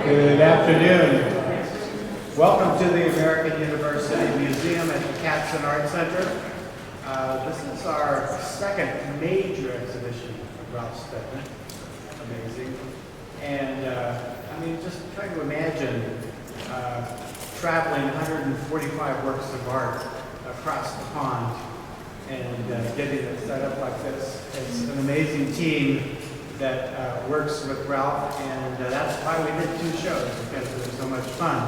Good afternoon. Welcome to the American University Museum at the Thomson Art Center. This is our second major exhibition of Ralph Steadman. Amazing. And I mean, just trying to imagine traveling 145 works of art across the pond and getting it set up like this. It's an amazing team that works with Ralph, and that's why we did 2 shows, because it was so much fun.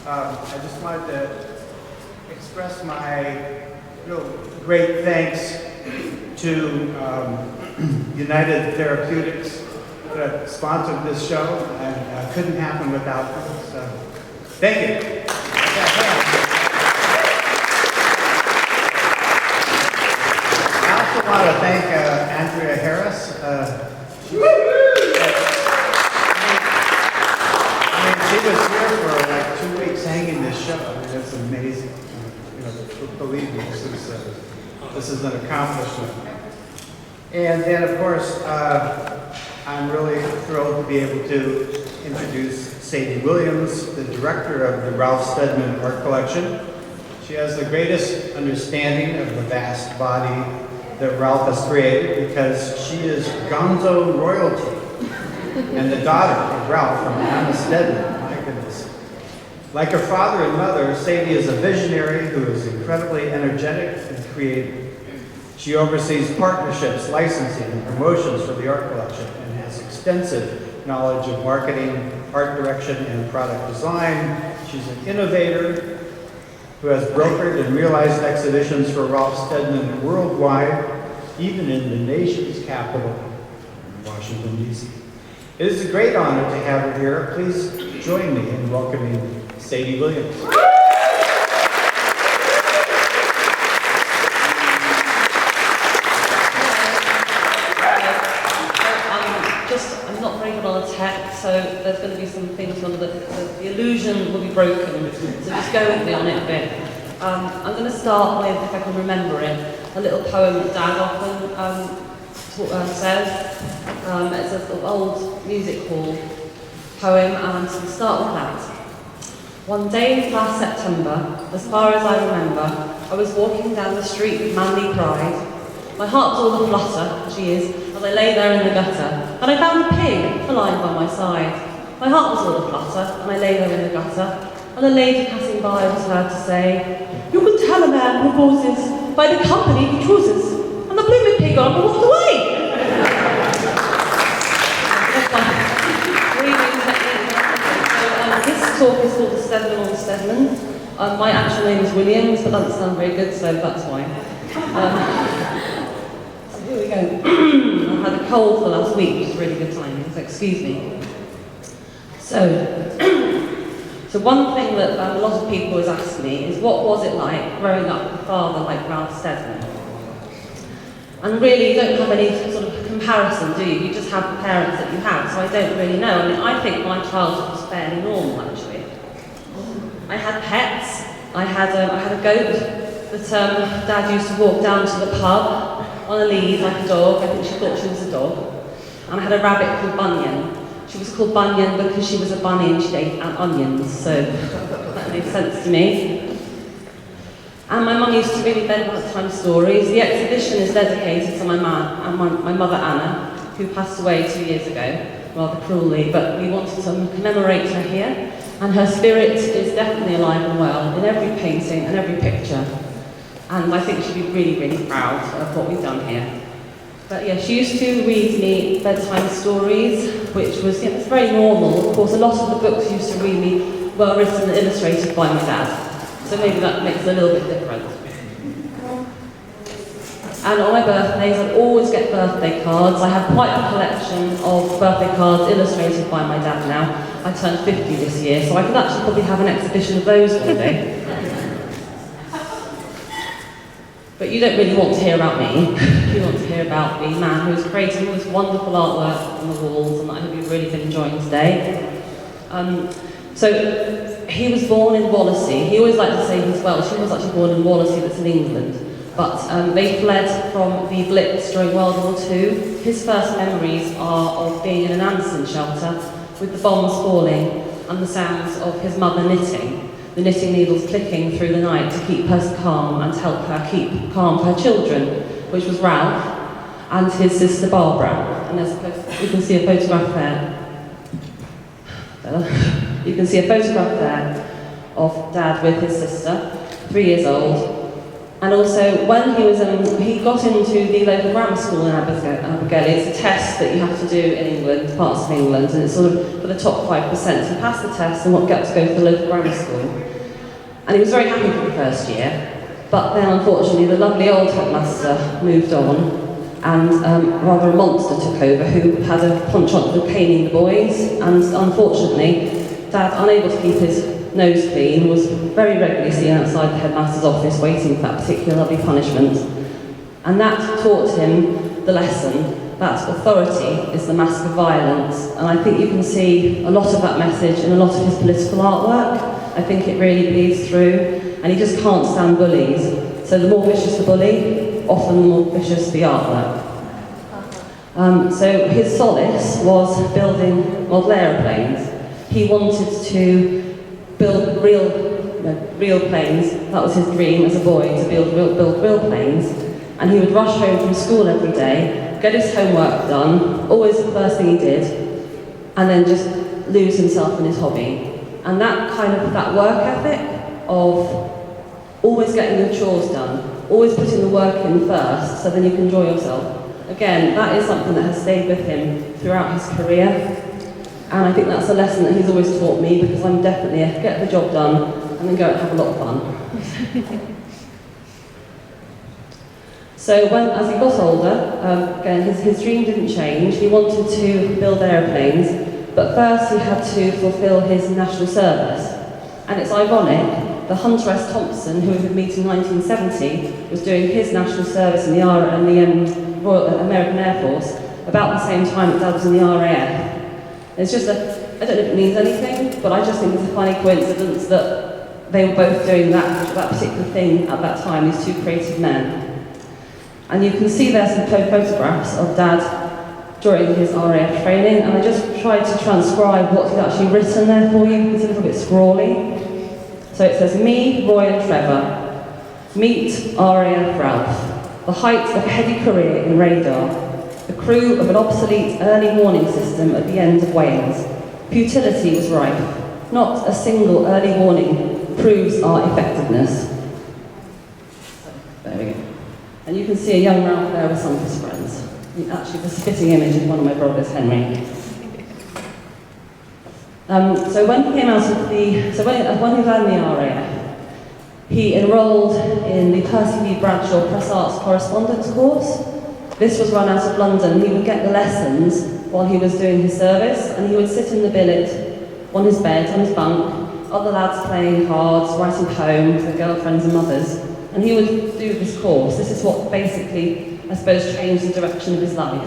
I just wanted to express my real great thanks to United Therapeutics that sponsored this show, and couldn't happen without them. So, thank you. I also want to thank Andrea Harris. She was here for like 2 weeks hanging this show. I mean, it's amazing. You know, believe me, this is an accomplishment. And then, of course, I'm really thrilled to be able to introduce Sadie Williams, the director of the Ralph Steadman Art Collection. She has the greatest understanding of the vast body that Ralph has created, because she is Gonzo royalty and the daughter of Ralph from Anna Steadman. My goodness. Like her father and mother, Sadie is a visionary who is incredibly energetic and creative. She oversees partnerships, licensing, and promotions for the art collection, and has extensive knowledge of marketing, art direction, and product design. She's an innovator who has brokered and realized exhibitions for Ralph Steadman worldwide, even in the nation's capital, Washington, D.C. It is a great honor to have her here. Please join me in welcoming Sadie Williams. I'm not very good on the tech, so there's going to be some things on the illusion will be broken, so just go with me on it a bit. I'm going to start with, if I can remember it, a little poem that Dad often says. It's a sort of old music hall poem, and I'm going to start with that. One day last September, as far as I remember, I was walking down the street with manly pride. My heart was all aflutter, she is, as I lay there in the gutter, and I found a pig lying by my side. My heart was all aflutter, and I lay there in the gutter, and a lady passing by was heard to say, "You can tell a man who horses by the company he chooses," and the blooming pig got up and walked away. This talk is called the Steadman on Steadman. My actual name is Williams, but that doesn't sound very good, so that's why. Here we go. I've had a cold for last week, which is really good timing, so excuse me. So one thing that a lot of people has asked me is, what was it like growing up with a father like Ralph Steadman? And really, you don't have any sort of comparison, do you? You just have the parents that you have, so I don't really know. I mean, I think my childhood was fairly normal, actually. I had pets. I had a goat that Dad used to walk down to the pub on a lead like a dog. I think she thought she was a dog. And I had a rabbit called Bunyan. She was called Bunyan because she was a bunny and she ate onions, so that made sense to me. And my mum used to read me bedtime stories. The exhibition is dedicated to my mother Anna, who passed away 2 years ago, rather cruelly, but we wanted to commemorate her here. And her spirit is definitely alive and well in every painting and every picture. And I think she'd be really, really proud of what we've done here. But yeah, she used to read me bedtime stories, which was it's very normal. Of course, a lot of the books she used to read me were written and illustrated by my dad. So maybe that makes it a little bit different. And on my birthdays, I'd always get birthday cards. I have quite a collection of birthday cards illustrated by my dad now. I turned 50 this year, so I could actually probably have an exhibition of those one day. But you don't really want to hear about me. You want to hear about the man who's creating all this wonderful artwork on the walls, and that I hope you've really been enjoying today. So he was born in Wallasey. He always liked to say he's Welsh. He was actually born in Wallasey, that's in England. But they fled from the Blitz during World War II. His first memories are of being in an Anderson shelter with the bombs falling and the sounds of his mother knitting, the knitting needles clicking through the night to keep her calm and help her keep calm her children, which was Ralph and his sister Barbara. And you can see a photograph there. You can see a photograph there of Dad with his sister, 3 years old. And also, when he got into the local grammar school in Abergele, it's a test that you have to do in England, parts of England, and it's sort of for the top 5%. He passed the test and got to go to the local grammar school. And he was very happy for the first year, but then unfortunately the lovely old headmaster moved on, and rather a monster took over who had a penchant for caning the boys, and unfortunately, Dad, unable to keep his nose clean, was very regularly seen outside the headmaster's office waiting for that particular lovely punishment. And that taught him the lesson that authority is the mask of violence. And I think you can see a lot of that message in a lot of his political artwork. I think it really bleeds through, and he just can't stand bullies. So the more vicious the bully, often the more vicious the artwork. So his solace was building model aeroplanes. He wanted to build real planes. That was his dream as a boy, to build real planes. And he would rush home from school every day, get his homework done, always the first thing he did, and then just lose himself in his hobby. And that work ethic of always getting your chores done, always putting the work in first, so then you can enjoy yourself. Again, that is something that has stayed with him throughout his career. And I think that's a lesson that he's always taught me, because I'm definitely a get the job done and then go and have a lot of fun. So as he got older, again, his dream didn't change. He wanted to build aeroplanes, but first he had to fulfill his national service. And it's ironic, the Hunter S. Thomson, who we would meet in 1970, was doing his national service in the Royal American Air Force about the same time that Dad was in the RAF. It's just I don't know if it means anything, but I just think it's a funny coincidence that they were both doing that particular thing at that time, these two creative men. And you can see there some photographs of Dad during his RAF training, and I just tried to transcribe what he'd actually written there for you. It's a little bit scrawly. So it says, "Me, Roy and Trevor, meet RAF Ralph, the height of a heady career in radar, the crew of an obsolete early warning system at the end of Wales. Futility was rife. Not a single early warning proves our effectiveness." There we go. And you can see a young Ralph there with some of his friends. Actually, the spitting image of one of my brothers, Henry. So when he came out of when he was in the RAF, he enrolled in the Percy B. Bradshaw Press Arts Correspondence course. This was run out of London. He would get the lessons while he was doing his service, and he would sit in the billet on his bed, on his bunk, other lads playing cards, writing poems, their girlfriends and mothers, and he would do this course. This is what basically, I suppose, changed the direction of his life.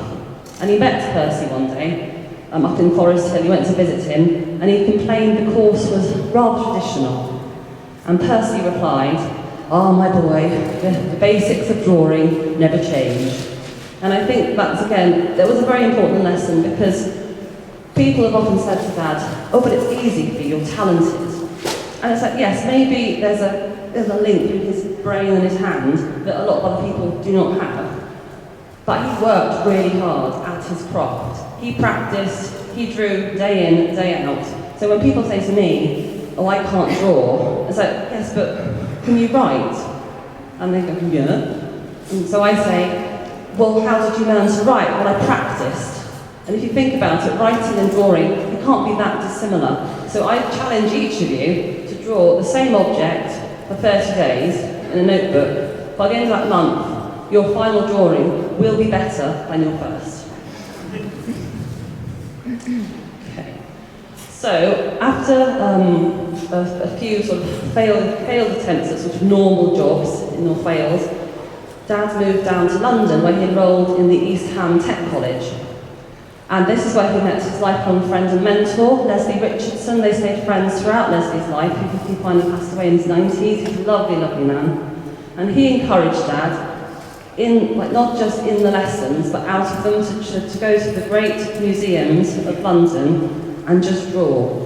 And he met Percy one day, up in Forest Hill. He went to visit him, and he complained the course was rather traditional. And Percy replied, "Ah, my boy, the basics of drawing never change." And I think that's, again, that was a very important lesson, because people have often said to Dad, "Oh, but it's easy for you, you're talented." And it's like, yes, maybe there's a link in his brain and his hand that a lot of other people do not have. But he worked really hard at his craft. He practiced, he drew day in, day out. So when people say to me, "Oh, I can't draw," it's like, "Yes, but can you write?" And they go, "Yeah." And so I say, "Well, how did you learn to write?" "Well, I practiced." And if you think about it, writing and drawing, it can't be that dissimilar. So I challenge each of you to draw the same object for 30 days in a notebook. By the end of that month, your final drawing will be better than your first. Okay. So after a few sort of failed attempts at sort of normal jobs in North Wales, Dad moved down to London, where he enrolled in the East Ham Tech College. And this is where he met his lifelong friend and mentor, Leslie Richardson. They stayed friends throughout Leslie's life. He finally passed away in his 90s. He's a lovely, lovely man. And he encouraged Dad, not just in the lessons, but out of them, to go to the great museums of London and just draw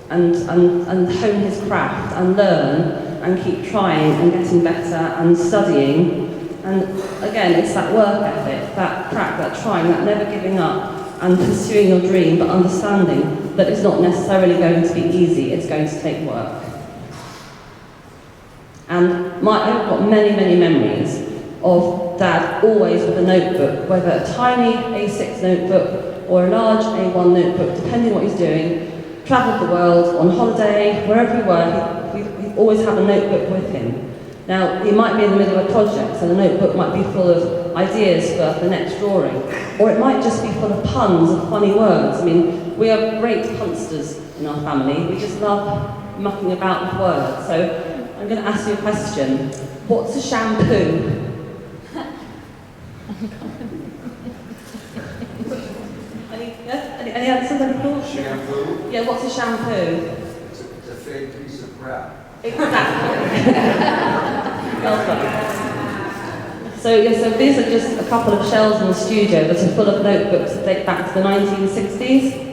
and hone his craft and learn and keep trying and getting better and studying. And again, it's that work ethic, that crack, that trying, that never giving up and pursuing your dream, but understanding that it's not necessarily going to be easy, it's going to take work. And I've got many, many memories of Dad always with a notebook, whether a tiny A6 notebook or a large A1 notebook, depending what he's doing, travelled the world, on holiday, wherever we were, he'd always have a notebook with him. Now, he might be in the middle of a project, so the notebook might be full of ideas for the next drawing, or it might just be full of puns and funny words. I mean, we are great punsters in our family. We just love mucking about with words. So I'm going to ask you a question. What's a shampoo? Any answers? Any thoughts? Shampoo? Yeah, what's a shampoo? It's a fake piece of crap. Exactly. Well done. So these are just a couple of shelves in the studio that are full of notebooks that date back to the 1960s.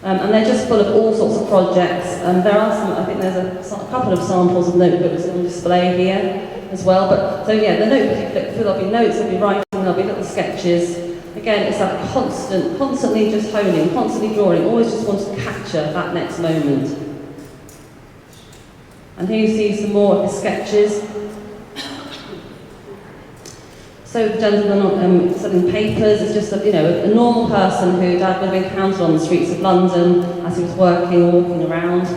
And they're just full of all sorts of projects. There are some, I think there's a couple of samples of notebooks on display here as well. But so yeah, the notebook you flick through, there'll be notes, there'll be writing, there'll be little sketches. Again, it's that constantly just honing, constantly drawing, always just wants to capture that next moment. And here you see some more of his sketches. So the gentleman selling papers is just a normal person who Dad would have encountered on the streets of London as he was working or walking around.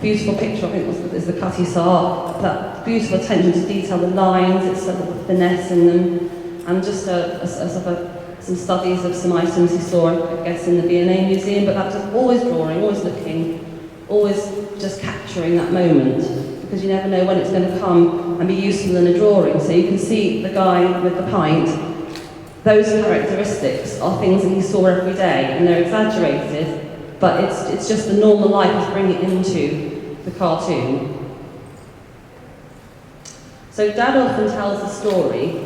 Beautiful picture, I think is the cut he saw. That beautiful attention to detail, the lines, it's sort of finesse in them, and just some studies of some items he saw, I guess, in the V&A Museum. But that just always drawing, always looking, always just capturing that moment, because you never know when it's going to come and be useful in a drawing. So you can see the guy with the pint, those characteristics are things that he saw every day, and they're exaggerated, but it's just the normal life is bringing it into the cartoon. So Dad often tells the story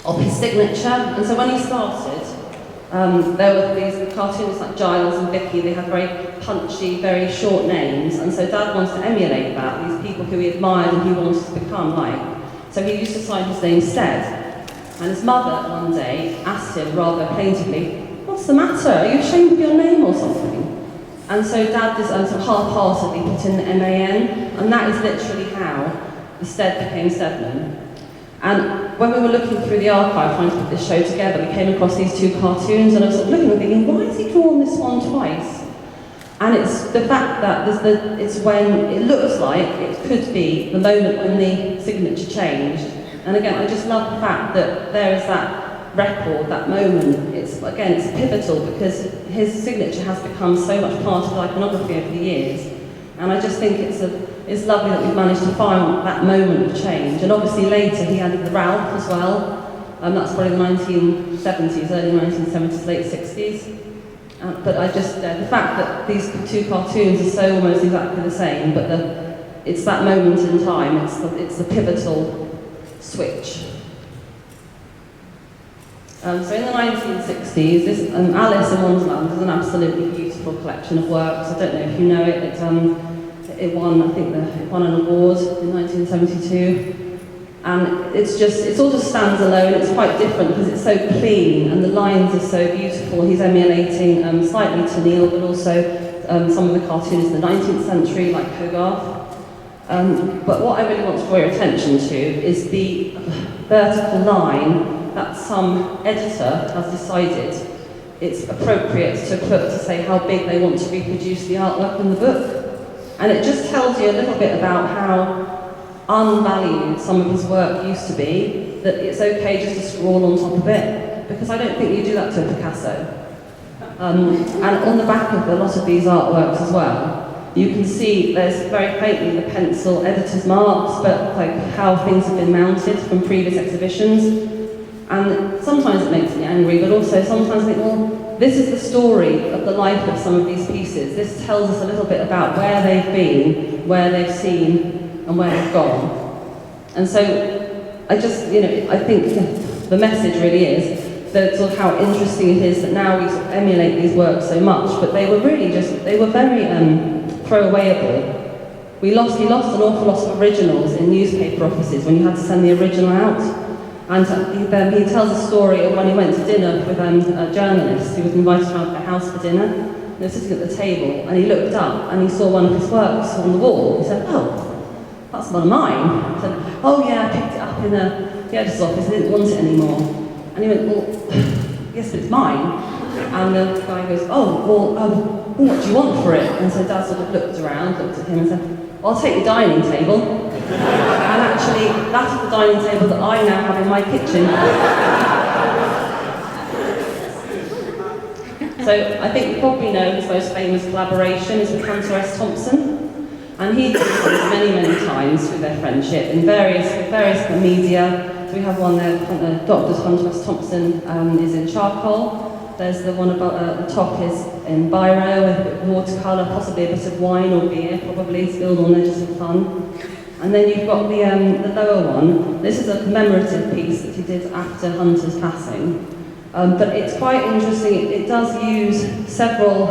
of his signature, and so when he started, there were these cartoonists like Giles and Vicky. They had very punchy, very short names, and so Dad wanted to emulate that, these people who he admired and he wanted to become like. So he used to sign his name Stead, and his mother one day asked him rather plaintively, "What's the matter? Are you ashamed of your name or something?" And so Dad just sort of half-heartedly put in the M-A-N, and that is literally how the Stead became Steadman. And when we were looking through the archive trying to put this show together, we came across these two cartoons, and I was sort of looking and thinking, why has he drawn this one twice? And it's the fact that it's when it looks like it could be the moment when the signature changed. And again, I just love the fact that there is that record, that moment. It's pivotal, because his signature has become so much part of iconography over the years. And I just think it's lovely that we've managed to find that moment of change. And obviously later he added the Ralph as well. That's probably the 1970s, early 1970s, late 60s. But I just, the fact that these two cartoons are so almost exactly the same, but it's that moment in time, it's the pivotal switch. So in the 1960s, this Alice in Wonderland is an absolutely beautiful collection of works. I don't know if you know it. It won an award in 1972. And it all just stands alone. It's quite different because it's so clean and the lines are so beautiful. He's emulating slightly to Neil, but also some of the cartoonists in the 19th century, like Hogarth. But what I really want to draw your attention to is the vertical line that some editor has decided it's appropriate to say how big they want to reproduce the artwork in the book. And it just tells you a little bit about how unvalued some of his work used to be, that it's okay just to scrawl on top of it, because I don't think you do that to a Picasso. And on the back of a lot of these artworks as well, you can see there's very faintly the pencil editor's marks, but like how things have been mounted from previous exhibitions. And sometimes it makes me angry, but also sometimes I think, well, this is the story of the life of some of these pieces. This tells us a little bit about where they've been, where they've seen, and where they've gone. And so I just, I think the message really is the sort of how interesting it is that now we sort of emulate these works so much, but they were really they were very throwawayable. He lost an awful lot of originals in newspaper offices when you had to send the original out. And he tells a story of when he went to dinner with a journalist who was invited around the house for dinner. They were sitting at the table, and he looked up and he saw one of his works on the wall. He said, "Oh, that's one of mine." He said, "Oh yeah, I picked it up in the editor's office. I didn't want it anymore." And he went, "Well, yes, but it's mine." And the guy goes, "Oh, well, what do you want for it?" And so Dad sort of looked around, looked at him and said, "I'll take the dining table." And actually, that is the dining table that I now have in my kitchen. So I think you probably know his most famous collaboration is with Hunter S. Thompson. And he did this many times through their friendship in various media. So we have one there, Dr. Hunter S. Thompson is in charcoal. There's the one about the top is in biro with a bit of watercolour, possibly a bit of wine or beer, probably spilled on there just for fun. And then you've got the lower one. This is a commemorative piece that he did after Hunter's passing. But it's quite interesting. It does use several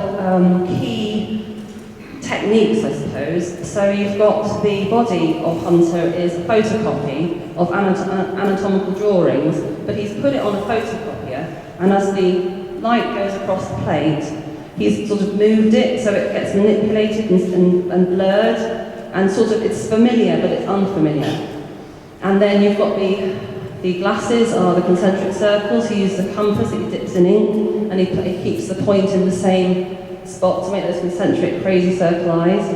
key techniques, I suppose. So you've got the body of Hunter is a photocopy of anatomical drawings, but he's put it on a photocopier, and as the light goes across the plate, he's sort of moved it so it gets manipulated and blurred, and sort of it's familiar but it's unfamiliar. And then you've got the glasses are the concentric circles. He uses a compass that he dips in ink, and he keeps the point in the same spot to make those concentric crazy circle eyes.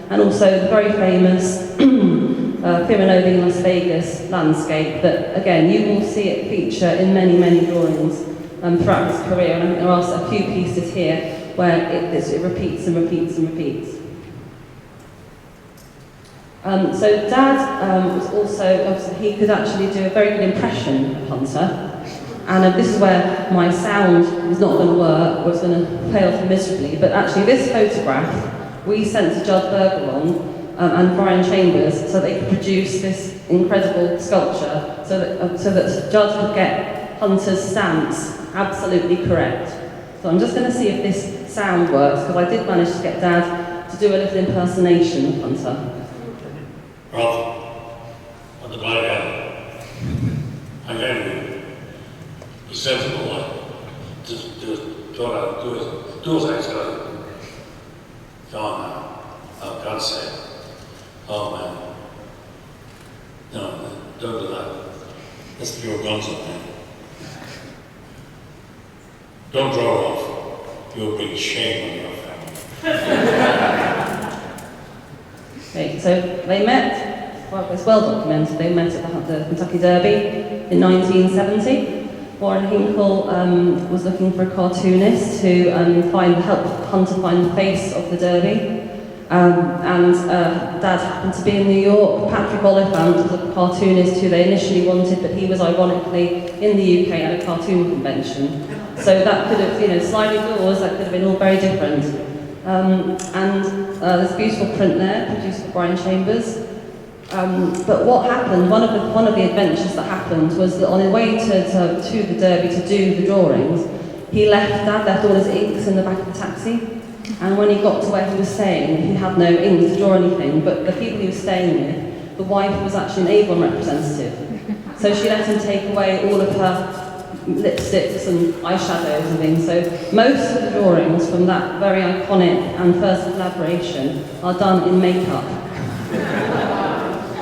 And also the very famous Pyramid in Las Vegas landscape that, again, you will see it feature in many drawings throughout his career, and I think there are a few pieces here where it repeats and repeats and repeats. So Dad was also, obviously he could actually do a very good impression of Hunter, and this is where my sound is not going to work, or it's going to fail miserably, but actually this photograph we sent to Judd Bergeron and Brian Chambers so they could produce this incredible sculpture so that Judd could get Hunter's stance absolutely correct. So I'm just going to see if this sound works, because I did manage to get Dad to do a little impersonation of Hunter. Ralph, what the bloody hell? I gave you a sensible one. Just do as I said. Come on now. Oh, God's sake. Oh, man. No, don't do that. That's pure Gonzo, man. Don't draw off. You'll bring shame on your family. Okay, so they met, well, it's well documented, they met at the Kentucky Derby in 1970. Warren Hinkle was looking for a cartoonist to help Hunter find the face of the Derby. Dad happened to be in New York. Patrick Oliphant was a cartoonist who they initially wanted, but he was ironically in the UK at a cartoon convention. So that could have, sliding doors, that could have been all very different. There's a beautiful print there, produced by Brian Chambers. But what happened, one of the adventures that happened was that on his way to the Derby to do the drawings, Dad left all his inks in the back of the taxi. And when he got to where he was staying, he had no ink to draw anything, but the people he was staying with, the wife was actually an Avon representative. So she let him take away all of her lipsticks and eyeshadows and things. So most of the drawings from that very iconic and first collaboration are done in makeup.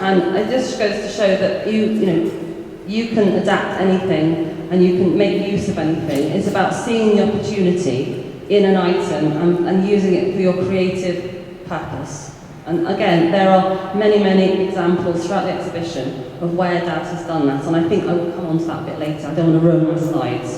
And it just goes to show that you can adapt anything and you can make use of anything. It's about seeing the opportunity in an item and using it for your creative purpose. And again, there are many examples throughout the exhibition of where Dad has done that, and I think I will come on to that a bit later. I don't want to ruin my slides.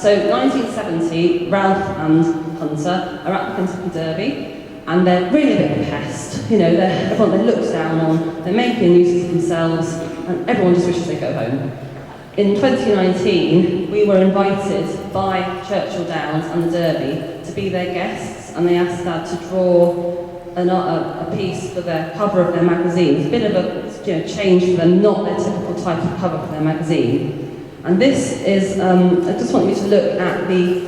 So 1970, Ralph and Hunter are at the Kentucky Derby, and they're really a bit of a pest. Everyone they look down on, they're making use of themselves, and everyone just wishes they'd go home. In 2019, we were invited by Churchill Downs and the Derby to be their guests, and they asked Dad to draw a piece for the cover of their magazine. It's a bit of a change for them, not their typical type of cover for their magazine. And this is, I just want you to look at the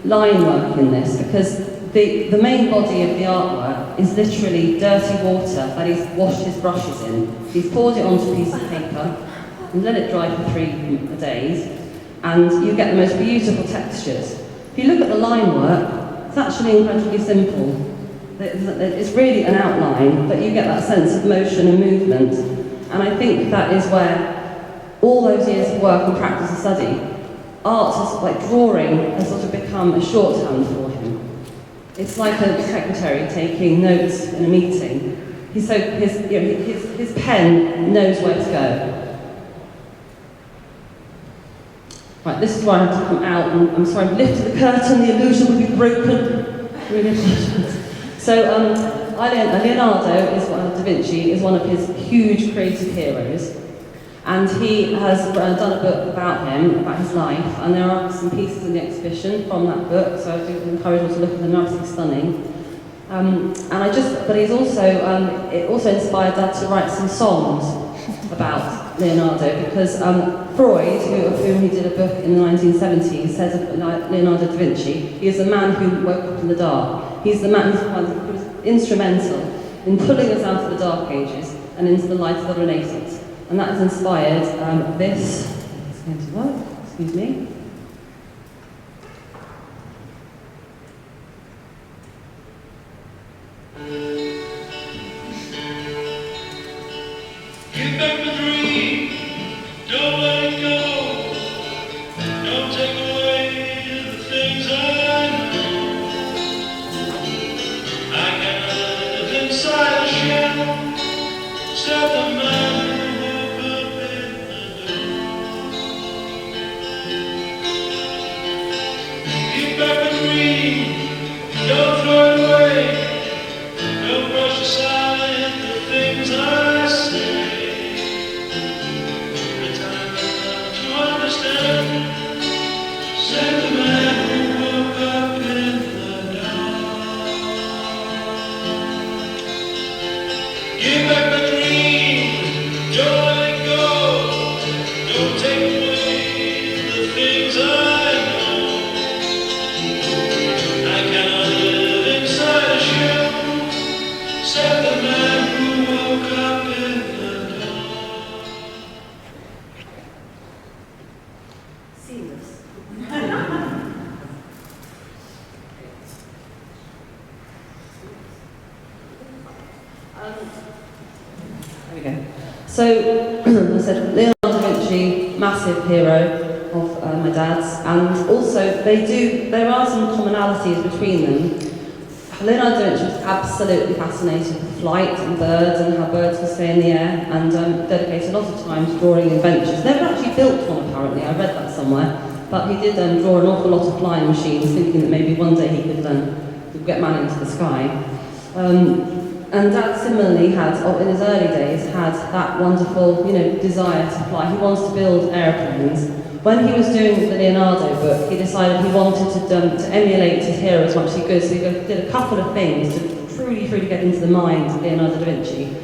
line work in this, because the main body of the artwork is literally dirty water that he's washed his brushes in. He's poured it onto a piece of paper and let it dry for 3 days, and you get the most beautiful textures. If you look at the line work, it's actually incredibly simple. It's really an outline, but you get that sense of motion and movement. And I think that is where all those years of work and practice and study, art has, like drawing, has sort of become a shorthand for him. It's like a secretary taking notes in a meeting. His pen knows where to go. Right, this is where I have to come out, and I'm sorry, I've lifted the curtain, the illusion will be broken. Really apologize. So, Leonardo da Vinci is one of his huge creative heroes, and he has done a book about him, about his life, and there are some pieces in the exhibition from that book, so I do encourage you to look at them, they're absolutely stunning. But he's also, it also inspired Dad to write some songs about Leonardo, because Freud, of whom he did a book in the 1970s, says of Leonardo da Vinci, he is the man who woke up in the dark. He's the man who was instrumental in pulling us out of the Dark Ages and into the light of the Renaissance. And that has inspired this. It's going to work, excuse me. Give back the dream, don't let it go. Don't take away the things I know. I cannot live inside a shell, except the man who woke up in the door. Give back the dream, don't throw it away. Don't brush aside the things I say. Said the man who woke up in the dark. Give back the dream, don't let it go. Don't take away the things I know. I cannot live inside a shell. Said the man who woke up in the dark. Seamless. There we go. So, as I said, Leonardo da Vinci, massive hero of my dad's, and also there are some commonalities between them. Leonardo da Vinci was absolutely fascinated with flight and birds and how birds can stay in the air, and dedicated a lot of time to drawing adventures. Never actually built one, apparently, I read that somewhere, but he did draw an awful lot of flying machines, thinking that maybe one day he could get man into the sky. And Dad similarly had, in his early days, had that wonderful, desire to fly. He wants to build airplanes. When he was doing the Leonardo book, he decided he wanted to emulate his hero as much as he could, so he did a couple of things to truly get into the mind of Leonardo da Vinci.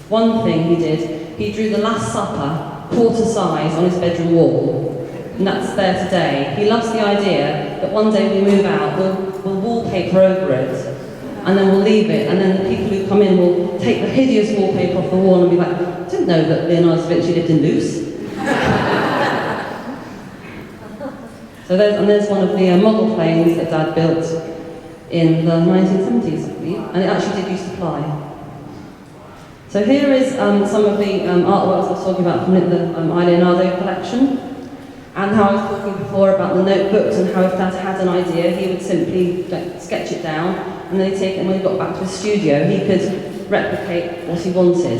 One thing he did, he drew the Last Supper, quarter size, on his bedroom wall, and that's there today. He loves the idea that one day when we move out, we'll wallpaper over it, and then we'll leave it, and then the people who come in will take the hideous wallpaper off the wall and be like, I didn't know that Leonardo da Vinci lived in Luce. So there's one of the model planes that Dad built in the 1970s, I believe, and it actually did used to fly. So here is some of the artworks I was talking about from the Leonardo collection, and how I was talking before about the notebooks and how if Dad had an idea, he would simply sketch it down, and then he'd take it, and when he got back to his studio, he could replicate what he wanted.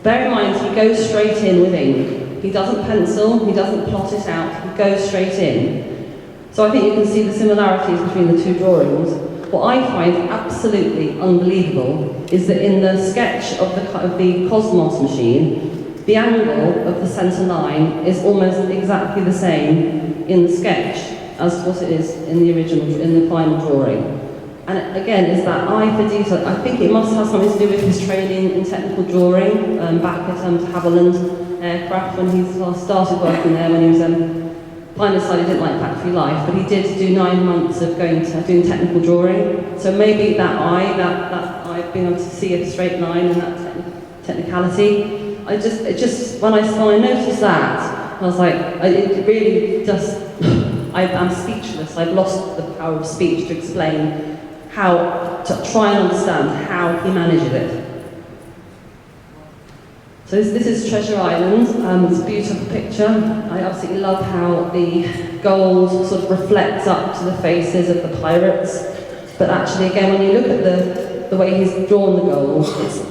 Bear in mind, he goes straight in with ink. He doesn't pencil, he doesn't plot it out, he goes straight in. So I think you can see the similarities between the two drawings. What I find absolutely unbelievable is that in the sketch of the Cosmos machine, the angle of the centre line is almost exactly the same in the sketch as what it is in the original, in the final drawing. And again, is that eye for detail. I think it must have something to do with his training in technical drawing back at Havilland Aircraft when he started working there when he was finally decided he didn't like factory life, but he did do 9 months of doing technical drawing. So maybe that eye, being able to see a straight line and that technicality, when I noticed that, I was like, it really just, I'm speechless. I've lost the power of speech to explain to try and understand how he manages it. So this is Treasure Island. It's a beautiful picture. I absolutely love how the gold sort of reflects up to the faces of the pirates. But actually, again, when you look at the way he's drawn the gold,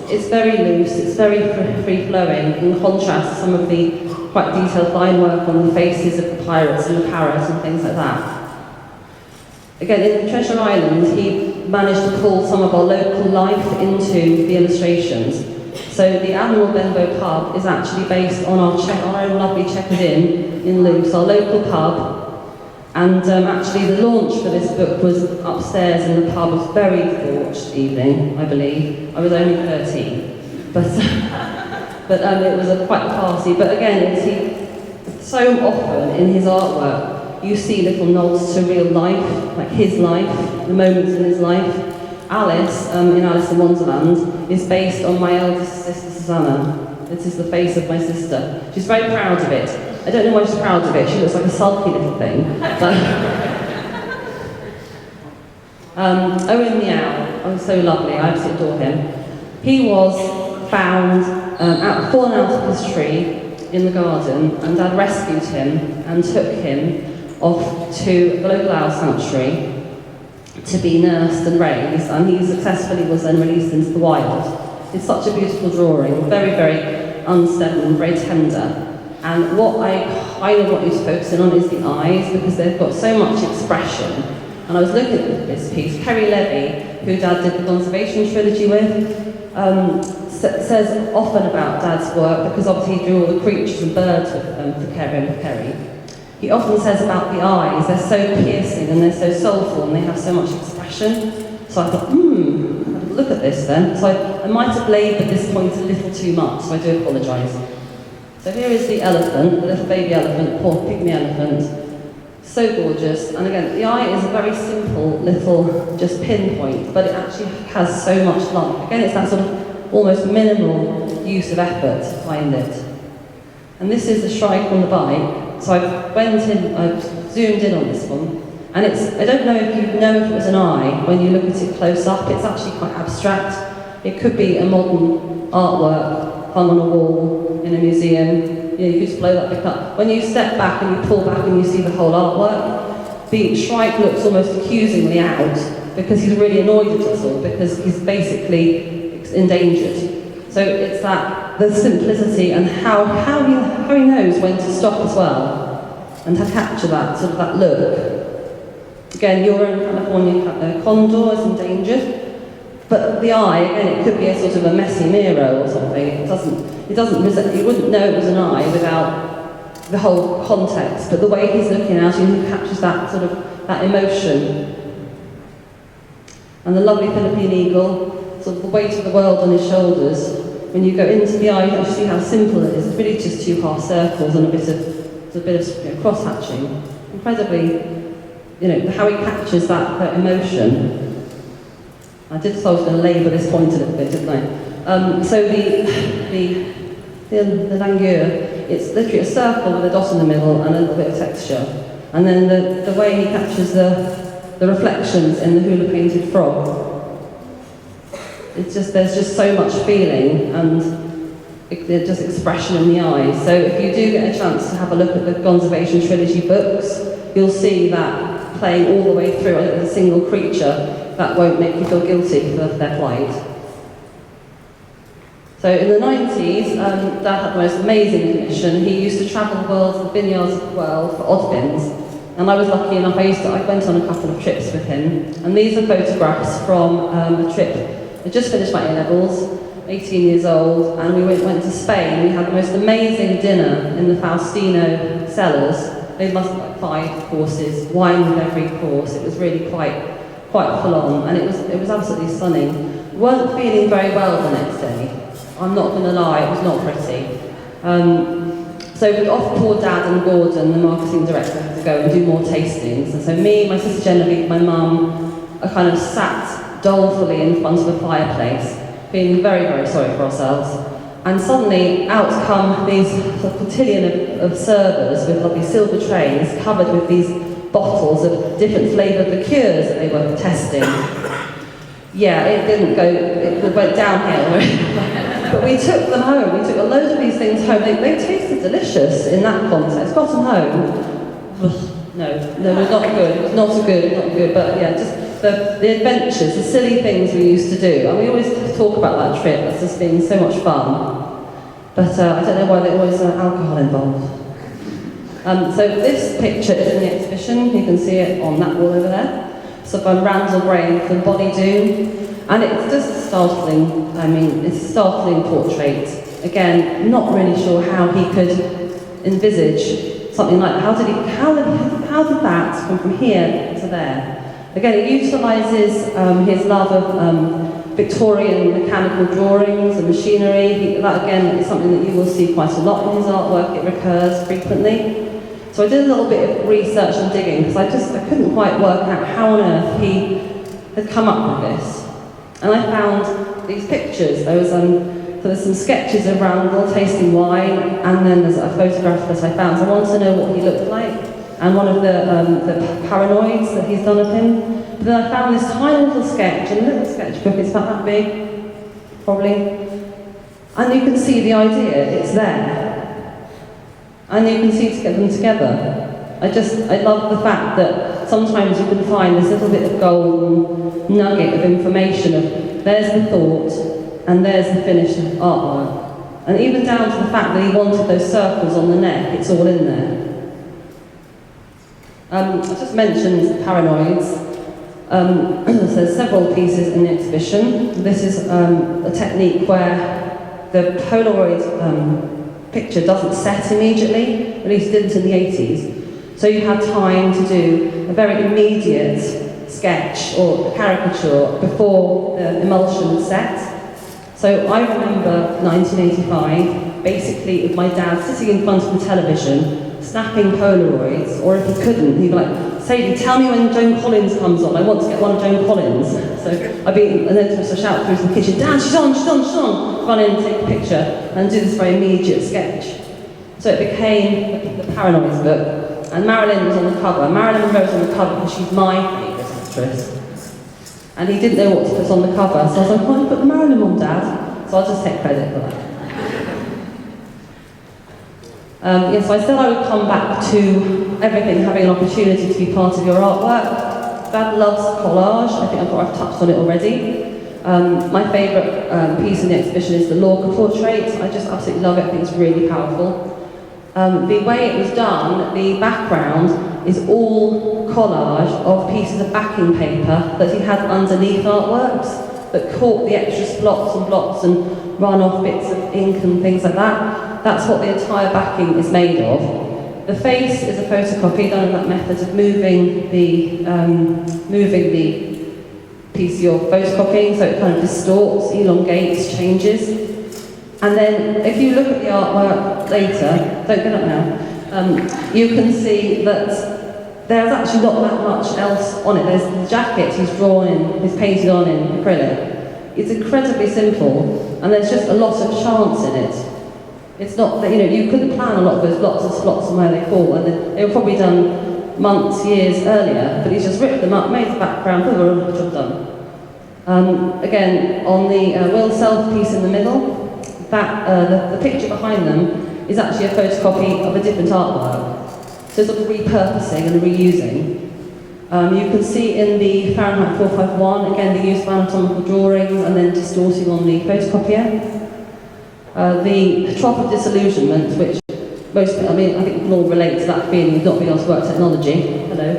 it's very loose, it's very free-flowing, in contrast to some of the quite detailed line work on the faces of the pirates and the parrots and things like that. Again, in Treasure Island, he managed to pull some of our local life into the illustrations. So the Admiral Benbow pub is actually based on our own lovely Chequered Inn in Luce, our local pub. And actually the launch for this book was upstairs in the pub. It was a very debauched evening, I believe. I was only 13. But it was quite classy. But again, so often in his artwork, you see little nods to real life, like his life, the moments in his life. Alice, in Alice in Wonderland, is based on my eldest sister, Susanna. This is the face of my sister. She's very proud of it. I don't know why she's proud of it. She looks like a sulky little thing. But Owen Meow, oh, so lovely. I absolutely adore him. He was found fallen out of his tree in the garden, and Dad rescued him and took him off to the local owl sanctuary to be nursed and raised, and he successfully was then released into the wild. It's such a beautiful drawing, very, very unsteady, very tender. And what I kind of want you to focus in on is the eyes, because they've got so much expression. And I was looking at this piece. Kerry Levy, who Dad did the Conservation Trilogy with, says often about Dad's work, because obviously he drew all the creatures and birds for Kerry. He often says about the eyes, they're so piercing and they're so soulful and they have so much expression. So I thought, look at this then. So I might have laboured this point a little too much, so I do apologise. So here is the elephant, the little baby elephant, poor pygmy elephant. So gorgeous. And again, the eye is a very simple little just pinpoint, but it actually has so much life. Again, it's that sort of almost minimal use of effort to find it. And this is the shrike on the bike. So I zoomed in on this one, and I don't know if you know if it was an eye when you look at it close up. It's actually quite abstract. It could be a modern artwork hung on a wall in a museum. You could just blow that bit up. When you step back and you pull back and you see the whole artwork, the shrike looks almost accusingly out because he's really annoyed at us all, because he's basically endangered. So it's the simplicity and how he knows when to stop as well, and to capture that sort of that look. Again, your own California condor is endangered, but the eye, again, it could be a sort of a messy mirror or something. You wouldn't know it was an eye without the whole context, but the way he's looking at you, he captures that sort of that emotion. And the lovely Philippine eagle, sort of the weight of the world on his shoulders. When you go into the eye, you see how simple it is. It's really just 2 half circles and a bit of cross hatching. Incredibly, how he captures that emotion. I did thought I was going to labour this point a little bit, didn't I? So the langueur, it's literally a circle with a dot in the middle and a little bit of texture. And then the way he captures the reflections in the hula painted frog. There's just so much feeling and just expression in the eyes. So if you do get a chance to have a look at the Conservation Trilogy books, you'll see that playing all the way through. A single creature that won't make you feel guilty for their plight. So in the 90s, Dad had the most amazing commission. He used to travel the world, the vineyards of the world for odd bins. And I was lucky enough, I went on a couple of trips with him. And these are photographs from a trip. I just finished my A-levels, 18 years old, and we went to Spain. We had the most amazing dinner in the Faustino cellars. They must have like 5 courses, wine with every course. It was really quite full on, and it was absolutely stunning. We weren't feeling very well the next day. I'm not going to lie, it was not pretty. So off poor Dad and Gordon, the marketing director, had to go and do more tastings. And so me, my sister Genevieve, my mum, are kind of sat dolefully in front of a fireplace, feeling very, very sorry for ourselves. And suddenly out come these sort of cotillion of servers with lovely silver trays covered with these bottles of different flavoured liqueurs that they were testing. Yeah, it didn't go, it went downhill. But we took them home, we took a load of these things home. They tasted delicious in that context. Got them home. No, not good, not good. But yeah, just the adventures, the silly things we used to do. And we always talk about that trip as just being so much fun. But I don't know why there always alcohol involved. So this picture is in the exhibition. You can see it on that wall over there. So by Randall Gray from Body Doom. And it's just startling, it's a startling portrait. Again, not really sure how he could envisage something like that. How did that come from here to there? Again, it utilises his love of Victorian mechanical drawings and machinery. That again is something that you will see quite a lot in his artwork. It recurs frequently. So I did a little bit of research and digging because I couldn't quite work out how on earth he had come up with this. And I found these pictures. There's some sketches of Randall tasting wine, and then there's a photograph that I found. So I wanted to know what he looked like, and one of the paranoids that he's done of him. But then I found this tiny little sketch, in a little sketchbook. It's about that big, probably. And you can see the idea. It's there. And you can see to get them together. I love the fact that sometimes you can find this little bit of golden nugget of information of there's the thought and there's the finished artwork. And even down to the fact that he wanted those circles on the neck, it's all in there. I just mentioned paranoids. There's several pieces in the exhibition. This is a technique where the Polaroid picture doesn't set immediately, at least it didn't in the 80s. So you had time to do a very immediate sketch or caricature before the emulsion was set. So I remember 1985, basically with my dad sitting in front of the television, snapping Polaroids, or if he couldn't, he'd be like, Sadie, tell me when Joan Collins comes on, I want to get one of Joan Collins. So I'd be, and then to shout through the kitchen, Dad, she's on, run in, take a picture, and do this very immediate sketch. So it became the Paranoids book. And Marilyn was on the cover. Marilyn Monroe was on the cover because she's my favourite actress. And he didn't know what to put on the cover, so I was like, why don't you put Marilyn on, Dad? So I'll just take credit for that. So I said I would come back to everything having an opportunity to be part of your artwork. Dad loves collage. I think I've touched on it already. My favourite piece in the exhibition is the Lorca portrait. I just absolutely love it. I think it's really powerful. The way it was done, the background is all collage of pieces of backing paper that he had underneath artworks that caught the extra blots and run off bits of ink and things like that. That's what the entire backing is made of. The face is a photocopy done in that method of moving the piece you're photocopying, so it kind of distorts, elongates, changes. And then, if you look at the artwork later, don't get up now, you can see that there's actually not that much else on it. There's the jacket he's drawn in, he's painted on in acrylic. It's incredibly simple, and there's just a lot of chance in it. It's not that, you couldn't plan a lot of those lots of slots and where they fall, and they were probably done months, years earlier, but he's just ripped them up, made the background, job done. Again, on the Will Self piece in the middle, the picture behind them is actually a photocopy of a different artwork. So sort of repurposing and reusing. You can see in the Fahrenheit 451, again, the use of anatomical drawings and then distorting on the photocopier. The trough of disillusionment, which I think we can all relate to that feeling of not being able to work technology. Hello.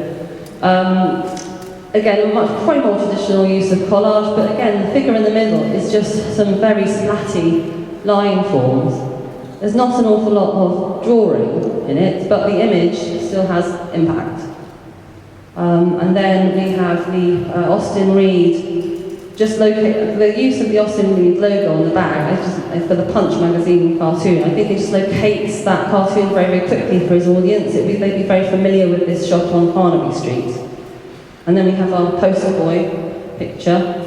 Again, probably more traditional use of collage, but again, the figure in the middle is just some very splatty line forms. There's not an awful lot of drawing in it, but the image still has impact. And then we have the Austin Reed just locate the use of the Austin Reed logo on the bag is for the Punch magazine cartoon. I think it just locates that cartoon very, very quickly for his audience. They'd be very familiar with this shop on Carnaby Street. And then we have our poster boy picture.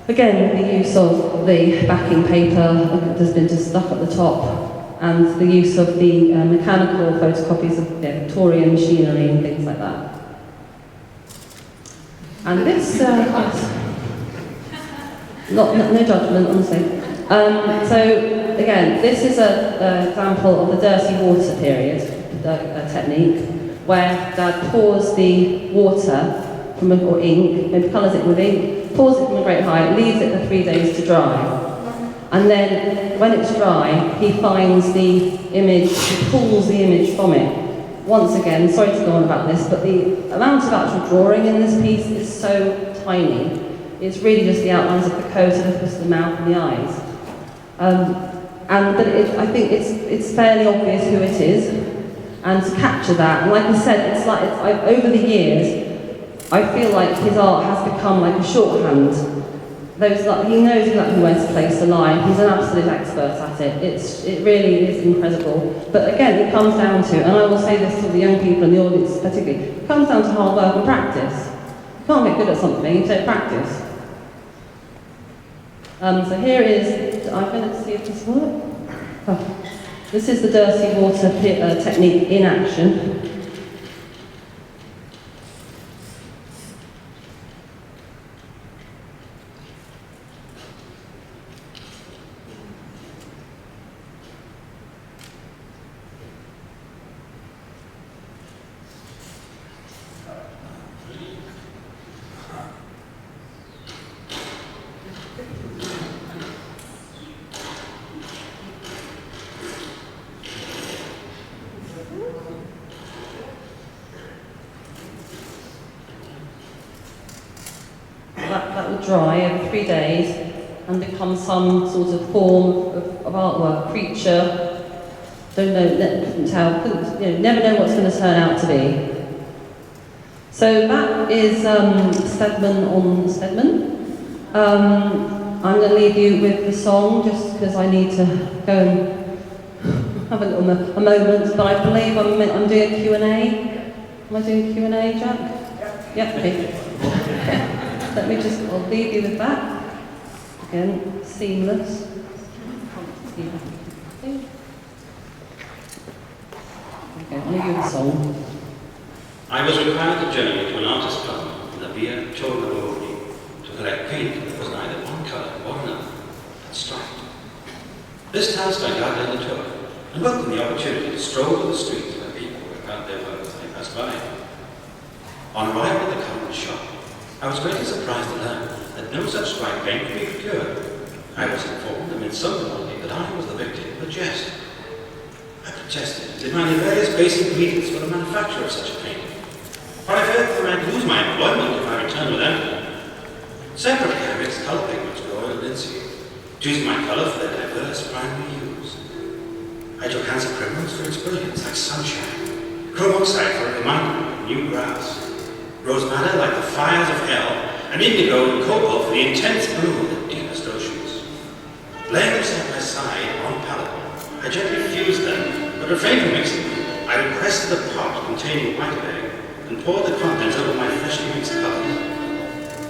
Again, the use of the backing paper has been just stuck at the top, and the use of the mechanical photocopies of Victorian machinery and things like that. And this, no judgment, honestly. So again, this is an example of the dirty water period technique, where Dad pours the water or ink, maybe colours it with ink, pours it from a great height, leaves it for 3 days to dry. And then when it's dry, he finds the image, he pulls the image from it. Once again, sorry to go on about this, but the amount of actual drawing in this piece is so tiny. It's really just the outlines of the coat and the mouth and the eyes. I think it's fairly obvious who it is, and to capture that, and like I said, over the years, I feel like his art has become like a shorthand. He knows exactly where to place the line. He's an absolute expert at it. It really is incredible. But again, it comes down to, and I will say this to the young people in the audience particularly, it comes down to hard work and practice. You can't get good at something, you don't practice. So here is, I'm going to see if this works. Oh. This is the dirty water technique in action. That will dry over 3 days and become some sort of form of artwork, creature. Don't know, couldn't tell, never know what's going to turn out to be. So that is Steadman on Steadman. I'm going to leave you with the song just because I need to go and have a moment, but I believe I'm doing a Q&A. Am I doing Q&A, Jack? Yep, okay. Let me I'll leave you with that. Again, seamless. Okay, I'll leave you with the song. I was required to journey to an artist's club in the Via Tornabuoni to collect paint that was neither one colour or another, but striped. This task I gladly undertook, and welcomed the opportunity to stroll to the streets where people were about their work as they passed by. On arrival at the current shop, I was greatly surprised to learn that no such stripe paint could be procured. I was informed amid some difficulty that I was the victim of a jest. I protested, demanding various basic ingredients for the manufacture of such a paint, for I feared that I might lose my employment if I returned with empty. Separate carriers, colour pigments were oiled and sealed, choosing my colour for their diverse primary use. I took handsome primrose for its brilliance like sunshine, chrome oxide for a reminder of new grass, rose madder like the fires of hell, and indigo and cobalt for the intense blue of the deepest oceans. Laying them side by side on pallet, I gently fused them, but refrained from mixing them. I requested a pot containing white egg and poured the contents over my freshly mixed colours.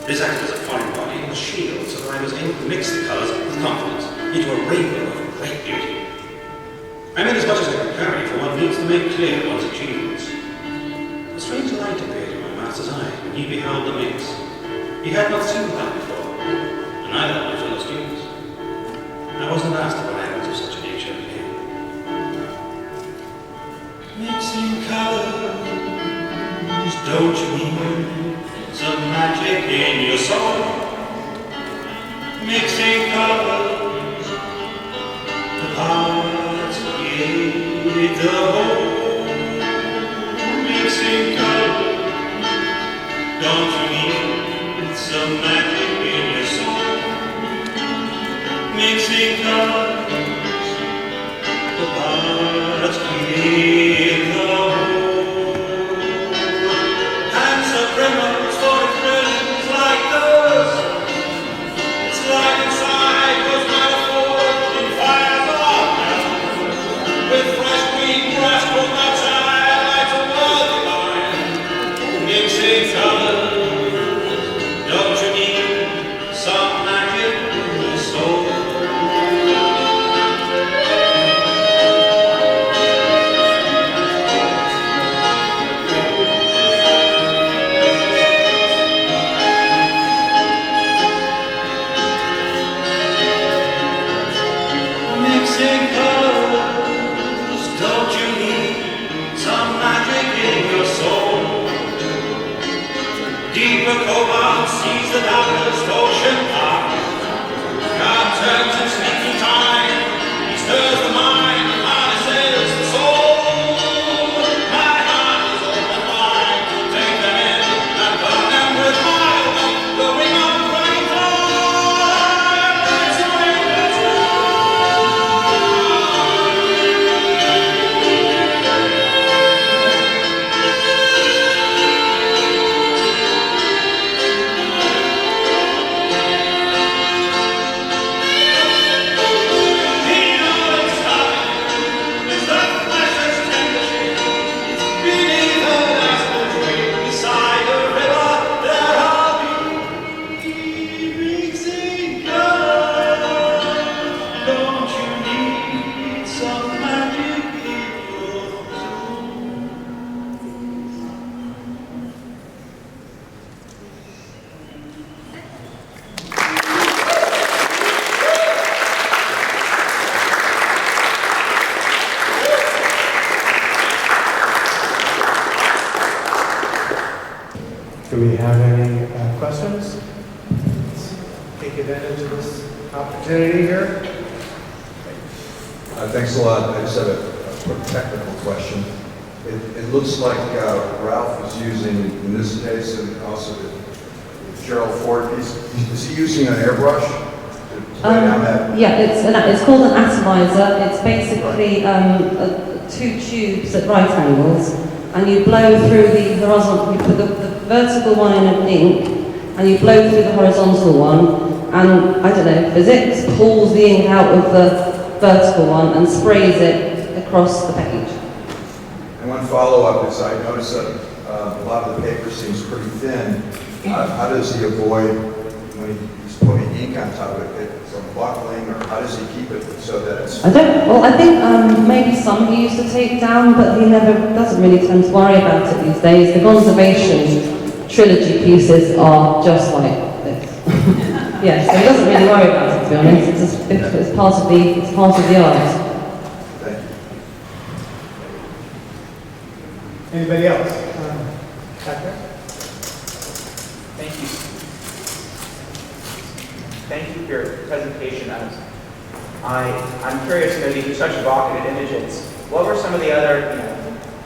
This acted as a foreign body and a shield, so that I was able to mix the colours with confidence into a rainbow of great beauty. I made as much as I could carry, for one needs to make clear one's achievements. A strange light appeared in my master's eye when he beheld the mix. He had not seen that before, and neither had my fellow students. I wasn't asked what I was of such a nature again. Mixing colors, don't you mean some magic in your soul? Mixing colors, the parts create the whole. Mixing colors, don't you need some magic in your soul? Mixing colors, the parts create the whole. Hands of primrose for expressions like those, the cobalt sees the darkest ocean path. God turns its leaky time, he stirs the mind, harnesses the soul. My heart is open wide, take them in and burn them with fire. The ring of burning fire, let's away, let's go. Do we have any questions? Let's take advantage of this opportunity here. Thanks a lot. I just have a quick technical question. It looks like Ralph is using, in this case, and also the Gerald Ford piece, is he using an airbrush to lay down that? Yeah, it's called an atomizer. It's basically two tubes at right angles, and you blow through the horizontal. You put the vertical one in ink, and you blow through the horizontal one, and I don't know, physics pulls the ink out of the vertical one and sprays it across the page. And one follow-up is I noticed that a lot of the paper seems pretty thin. How does he avoid, when he's putting ink on top of it, from buckling, or how does he keep it so that it's... I think maybe some he used to take down, but he doesn't really tend to worry about it these days. The conservation trilogy pieces are just like this. Yeah, so he doesn't really worry about it, to be honest. It's part of the art. Thank you. Anybody else? Back there? Thank you. Thank you for your presentation. I'm curious, these are such evocative images. What were some of the other,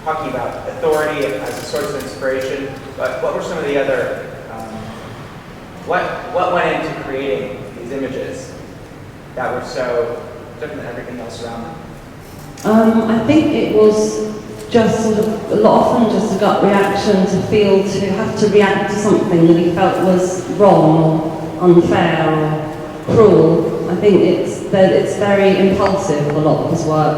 talking about authority as a source of inspiration, but what were some of the other, what went into creating these images that were so different than everything else around them? I think it was just sort of often just a gut reaction to have to react to something that he felt was wrong or unfair or cruel. I think it's very impulsive, a lot of his work.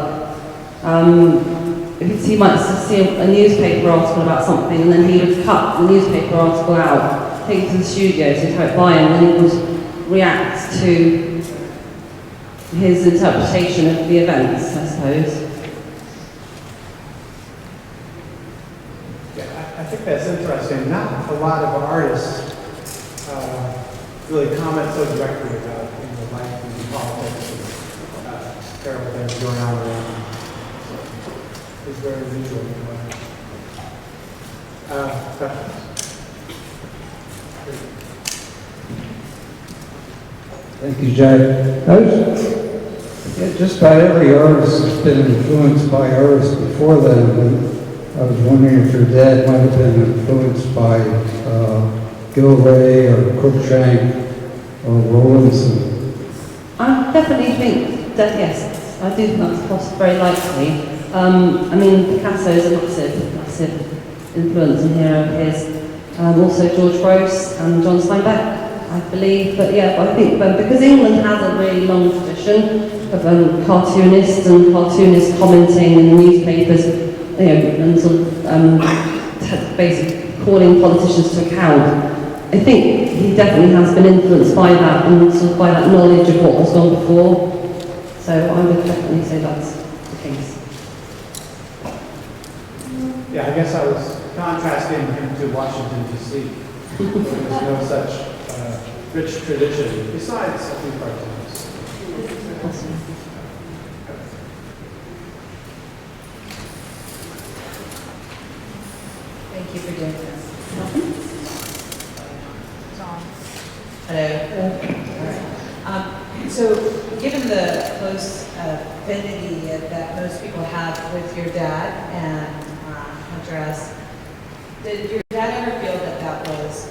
He might see a newspaper article about something, and then he would cut the newspaper article out, take it to the studio to have it by him, and then he would react to his interpretation of the events, I suppose. I think that's interesting. Not a lot of artists really comment so directly about life and politics and terrible things going on around them. So it's very visual. Questions? Thank you, Jack. Just about every artist has been influenced by artists before then. I was wondering if your dad might have been influenced by Gilray or Cruikshank or Rollins. I definitely think that, yes, I do think that's very likely. Picasso is a massive influence and hero of his. Also George Grosz and John Steinbeck, I believe. But yeah, I think because England has a really long tradition of cartoonists and cartoonists commenting in the newspapers, and sort of basically calling politicians to account. I think he definitely has been influenced by that and sort of by that knowledge of what was gone before. So I would definitely say that's the case. Yeah, I guess I was contrasting him to Washington, D.C. There's no such rich tradition, besides a few cartoons. Awesome. Thank you for doing this. Hello. All right. So, given the close affinity that most people have with your dad and Hunter S., did your dad ever feel that that was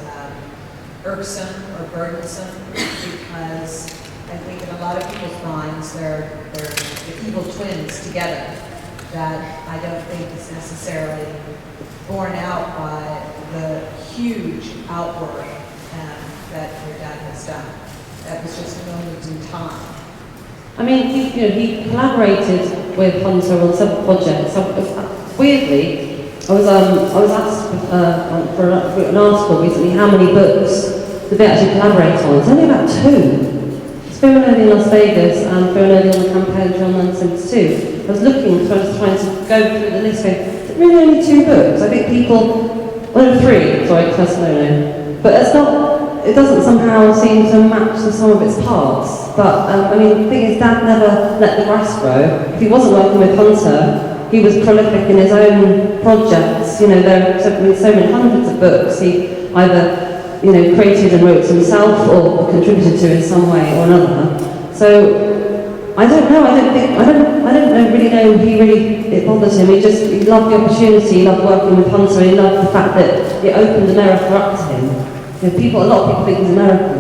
irksome or burdensome? Because I think in a lot of people's minds, they're the evil twins together. That I don't think is necessarily borne out by the huge outwork that your dad has done. That was just a moment in time. I mean, he collaborated with Hunter on several projects. Weirdly, I was asked for an article recently how many books did they actually collaborate on. It's only about 2. It's very early in Las Vegas and very early on the campaign John 1972. I was looking, trying to go through the list, going, is it really only 2 books? I think people, well, 3, sorry, Thessalonian. But it's not. It doesn't somehow seem to match the sum of its parts. But, I mean, the thing is, Dad never let the grass grow. If he wasn't working with Hunter, he was prolific in his own projects. You know, there are so many hundreds of books he either, created and wrote himself or contributed to in some way or another. So, I don't know, it bothered him. He loved the opportunity, he loved working with Hunter, he loved the fact that it opened America up to him. A lot of people think he's American.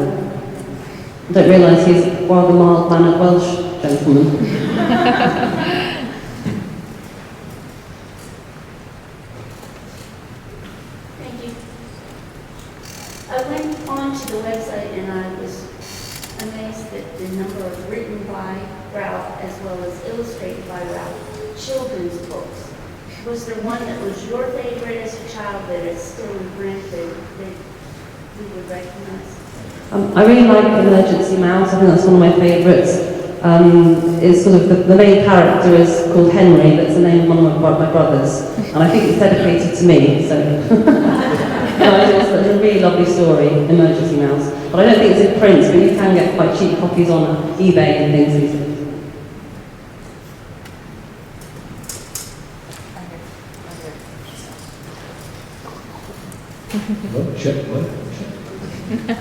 I don't realise he's a rather mild-mannered Welsh gentleman. Thank you. I went onto the website and I was amazed at the number of written by Ralph as well as illustrated by Ralph children's books. Was there one that was your favorite as a child that is still in print that you would recognize? I really like Emergency Mouse. I think that's one of my favourites. Is sort of the main character is called Henry. That's the name of one of my brothers, and I think it's dedicated to me. So it's a really lovely story, Emergency Mouse. But I don't think it's in print, but you can get quite cheap copies on eBay and things these days. What?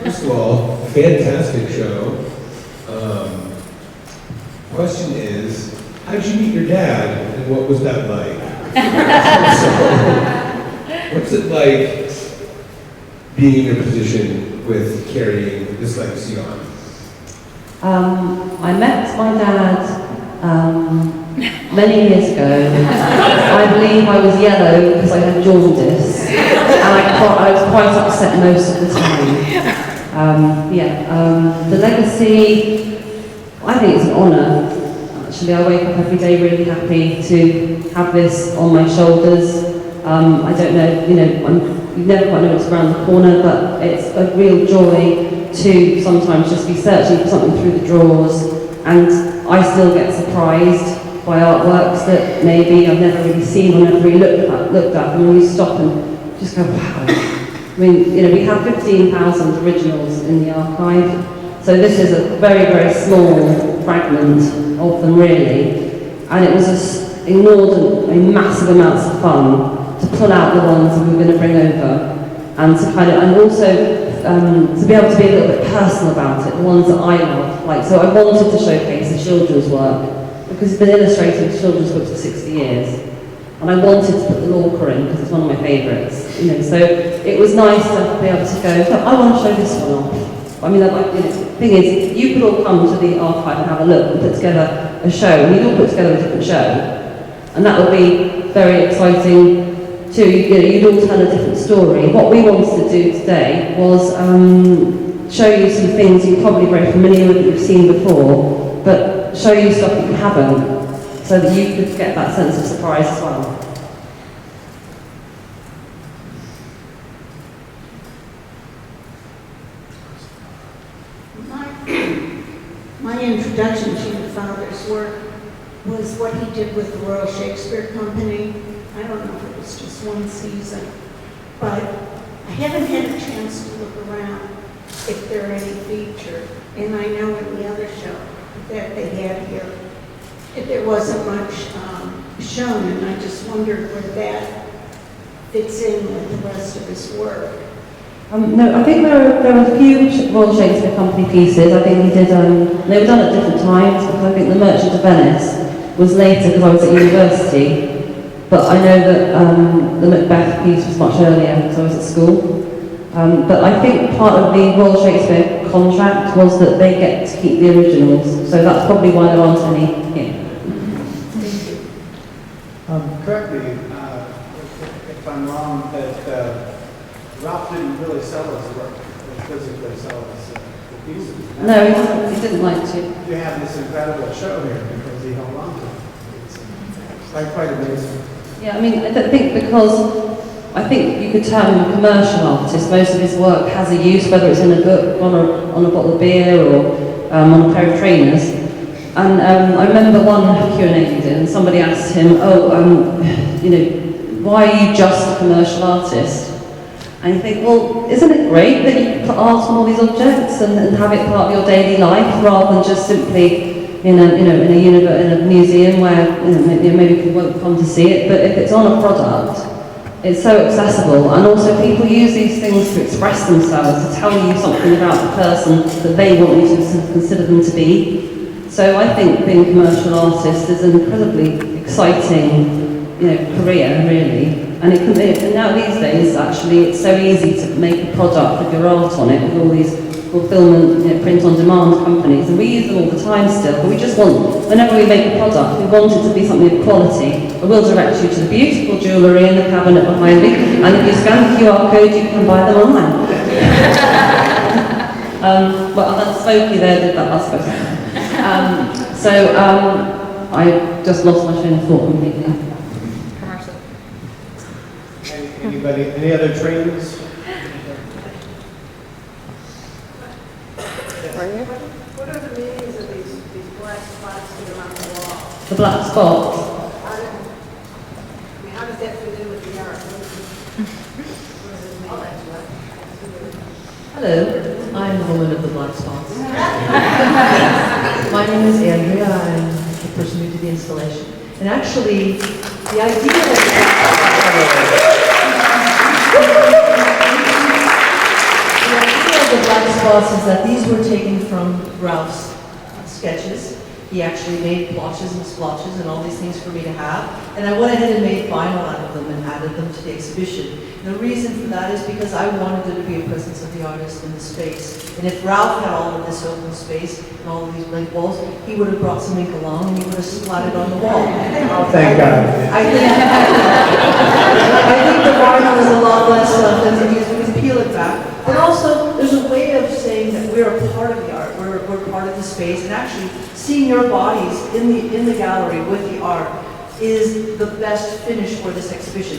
First of all, fantastic show. Question is, how did you meet your dad, and what was that like? So, what's it like being in a position with carrying this legacy on? I met my dad many years ago. I believe I was yellow because I had jaundice, and I was quite upset most of the time. The legacy, I think it's an honour. Actually, I wake up every day really happy to have this on my shoulders. I don't know, you never quite know what's around the corner, but it's a real joy to sometimes just be searching for something through the drawers, and I still get surprised by artworks that maybe I've never really seen or never really looked at, and when you stop and just go, wow. I mean, we have 15,000 originals in the archive, so this is a very, very small fragment of them really, and it was just massive amounts of fun to pull out the ones that we were going to bring over, and to also to be able to be a little bit personal about it, the ones that I love. So I wanted to showcase the children's work, because it's been illustrating children's books for 60 years. And I wanted to put the Lorca in because it's one of my favourites. So it was nice to be able to go, I want to show this one off. I mean, the thing is, you could all come to the archive and have a look and put together a show, and you'd all put together a different show. And that would be very exciting too. You'd all tell a different story. What we wanted to do today was show you some things you're probably very familiar with that you've seen before, but show you stuff that you haven't, so that you could get that sense of surprise as well. My introduction to your father's work was what he did with the Royal Shakespeare Company. I don't know if it was just one season, but I haven't had a chance to look around if there are any featured. And I know in the other show that they had here, there wasn't much shown, and I just wondered where that fits in with the rest of his work. No, I think there were a few Royal Shakespeare Company pieces. I think he did, they were done at different times, because I think The Merchant of Venice was later because I was at university. But I know that the Macbeth piece was much earlier because I was at school. But I think part of the Royal Shakespeare contract was that they get to keep the originals. So that's probably why there aren't any here. Correct me if I'm wrong, that Ralph didn't really sell his work, or physically sell his pieces. No, he didn't like to. You have this incredible show here because he held on to it. It's quite amazing. Yeah, I mean, I don't think because I think you could term him a commercial artist. Most of his work has a use, whether it's in a book, on a bottle of beer, or on a pair of trainers. And I remember one Q&A he did, and somebody asked him, you know, why are you just a commercial artist? And you think, well, isn't it great that you can put art on all these objects and have it part of your daily life, rather than just simply in a museum where maybe people won't come to see it? But if it's on a product, it's so accessible, and also people use these things to express themselves, to tell you something about the person that they want you to consider them to be. So I think being a commercial artist is an incredibly exciting, career, really. And and now these days, actually, it's so easy to make a product with your art on it, with all these fulfillment, print-on-demand companies, and we use them all the time still. But we just want, whenever we make a product, we want it to be something of quality. But we'll direct you to the beautiful jewellery in the cabinet behind me, and if you scan the QR code, you can buy them online. Well, that Smokey there did that last person. I just lost my train of thought completely. Commercial. Anybody, any other trainers? What are the meanings of these black spots that are on the wall? The black spots. How does that fit in with the art? Hello, I'm the woman of the black spots. My name is Andrea. I'm the person who did the installation. And actually, the idea of the black spots is that these were taken from Ralph's sketches. He actually made blotches and splotches and all these things for me to have. And I went ahead and made vinyl out of them and added them to the exhibition. And the reason for that is because I wanted there to be a presence of the artist in the space. And if Ralph had all of this open space and all of these blank walls, he would have brought some ink along and he would have splattered on the wall. Oh, thank God. I think the vinyl is a lot less than because we can peel it back. But also, there's a way of saying that we're a part of the art, we're part of the space, and actually seeing your bodies in the gallery with the art is the best finish for this exhibition.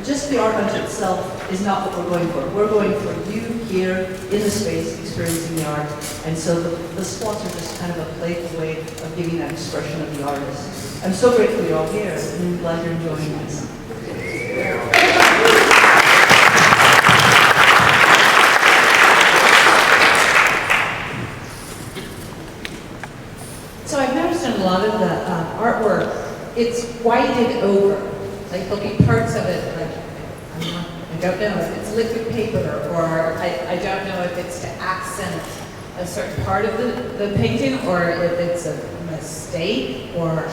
Just the art unto itself is not what we're going for. We're going for you here in the space experiencing the art. And so the spots are just kind of a playful way of giving that expression of the artist. I'm so grateful you're all here, and I'm glad you're enjoying this. So I've noticed in a lot of the artwork, it's whited over. Like there'll be parts of it, like, I don't know if it's liquid paper, or I don't know if it's to accent a certain part of the painting, or if it's a mistake, or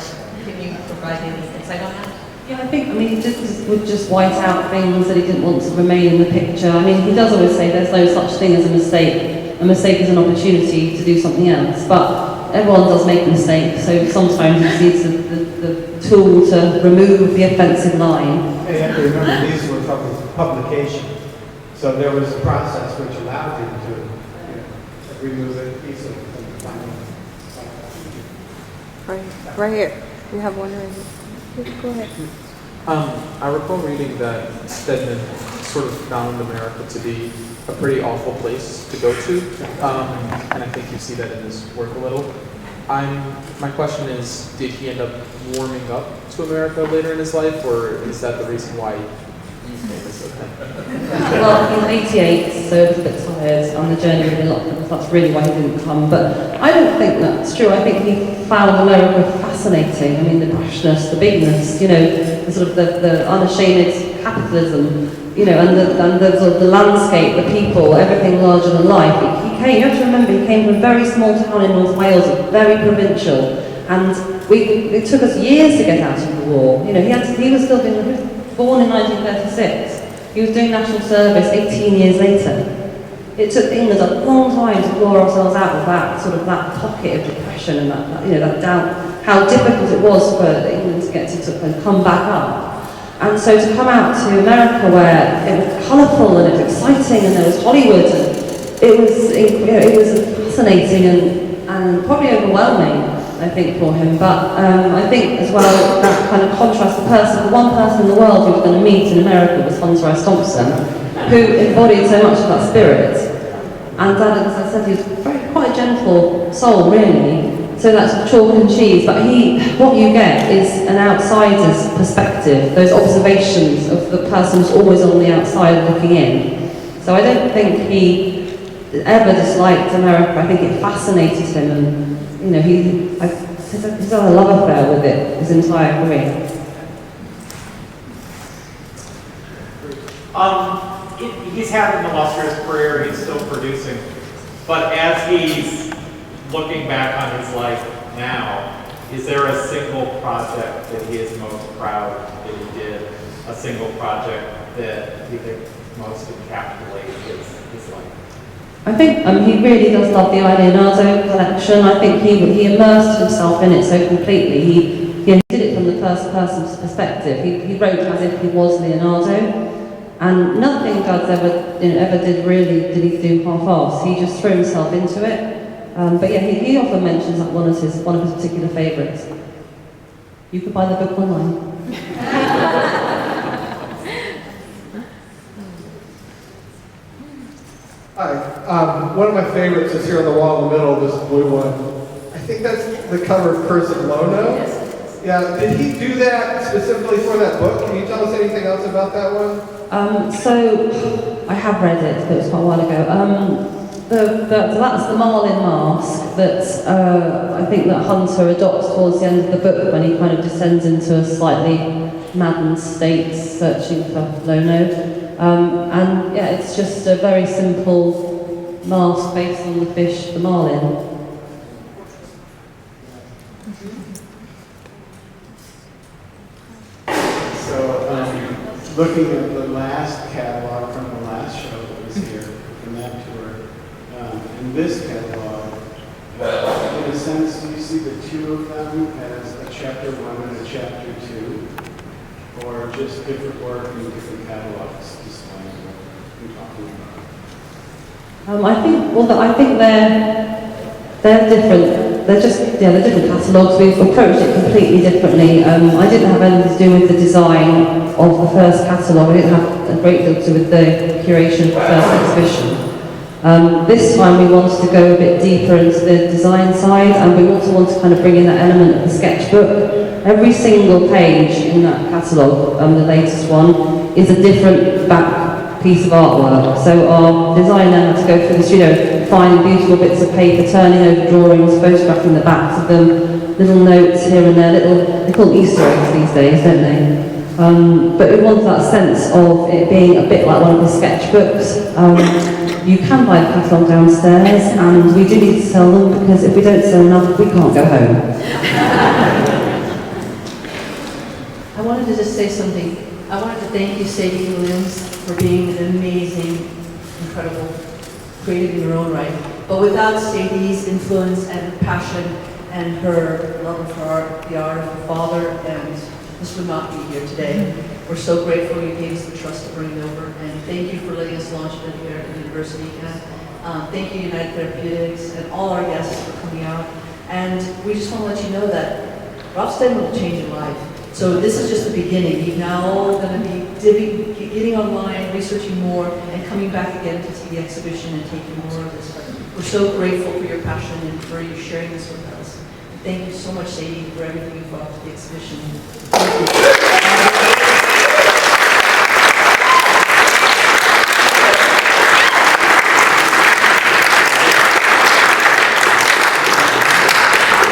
can you provide any insight on that? Yeah, I mean, he would just white out things that he didn't want to remain in the picture. I mean, he does always say there's no such thing as a mistake. A mistake is an opportunity to do something else, but everyone does make a mistake, so sometimes he needs the tool to remove the offensive line. And you have to remember, these were publication, so there was a process which allowed you to remove a piece of the final. Right here. We have one right here. Go ahead. I recall reading that Steadman sort of found America to be a pretty awful place to go to, and I think you see that in his work a little. My question is, did he end up warming up to America later in his life, or is that the reason why you famous of him? Well, he's 88, so he's a bit tired on the journey really a lot. That's really why he didn't come. But I don't think that's true. I think he found America fascinating. I mean, the brashness, the bigness, the sort of the unashamed capitalism. you know, and the sort of the landscape, the people, everything larger than life. He came, you have to remember, he came from a very small town in North Wales, very provincial, and it took us years to get out of the war. You know, he was still being born in 1936. He was doing national service 18 years later. It took England a long time to claw ourselves out of that sort of that pocket of depression and that you know, that doubt, how difficult it was for England to get to come back up. And so to come out to America where it was colourful and it was exciting and there was Hollywood, and it was fascinating and probably overwhelming, I think, for him. But I think as well that kind of contrast, the one person in the world who was going to meet in America was Thomson, who embodied so much of that spirit. And as I said, he was quite a gentle soul, really. So that's chalk and cheese, but what you get is an outsider's perspective, those observations of the person who's always on the outside looking in. So I don't think he ever disliked America. I think it fascinated him, and you know, he's had a love affair with it his entire career. He's had an illustrious career, he's still producing, but as he's looking back on his life now, is there a single project that he is most proud that he did? A single project that he thinks most encapsulates his life? I think he really does love the Leonardo collection. I think he immersed himself in it so completely. He did it from the first person's perspective. He wrote as if he was Leonardo. And nothing God's ever did did he do half-assed. He just threw himself into it. But yeah, he often mentions that one of his particular favourites. You could buy the book online. Hi. One of my favorites is here on the wall in the middle, this blue one. I think that's the cover of Curse of Lono. Yeah, did he do that specifically for that book? Can you tell us anything else about that one? So, I have read it, but it was quite a while ago. That's the Marlin mask that I think that Hunter adopts towards the end of the book when he kind of descends into a slightly maddened state searching for Lono. And yeah, it's just a very simple mask based on the fish, the marlin. Looking at the last catalog from the last show that was here, from that tour, in this catalog, in a sense, you see the two of them as a chapter 1 and a chapter 2, or just different work in different catalogs displaying what you're talking about? I think they're different. They're different catalogues. We've approached it completely differently. I didn't have anything to do with the design of the first catalogue. I didn't have a great deal to do with the curation of the first exhibition. This time we wanted to go a bit deeper into the design side, and we also want to kind of bring in that element of the sketchbook. Every single page in that catalogue, the latest one, is a different back piece of artwork. So our designer had to go through the studio, finding beautiful bits of paper, turning over drawings, photographing the backs of them, little notes here and there, they call them Easter eggs these days, don't they? But we wanted that sense of it being a bit like one of the sketchbooks. You can buy the catalogue downstairs, and we do need to sell them, because if we don't sell enough, we can't go home. I wanted to just say something. I wanted to thank you, Sadie Williams, for being an amazing, incredible, creative in your own right. But without Sadie's influence and passion and her love for art, the art of her father, and this would not be here today. We're so grateful you gave us the trust to bring it over, and thank you for letting us launch it here at the university again. Thank you, United Therapeutics, and all our guests for coming out. And we just want to let you know that Ralph Steadman will change your life. So this is just the beginning. You're now all going to be getting online, researching more, and coming back again to see the exhibition and taking more of this. But we're so grateful for your passion and for you sharing this with us. Thank you so much, Sadie, for everything you brought to the exhibition. Thank you.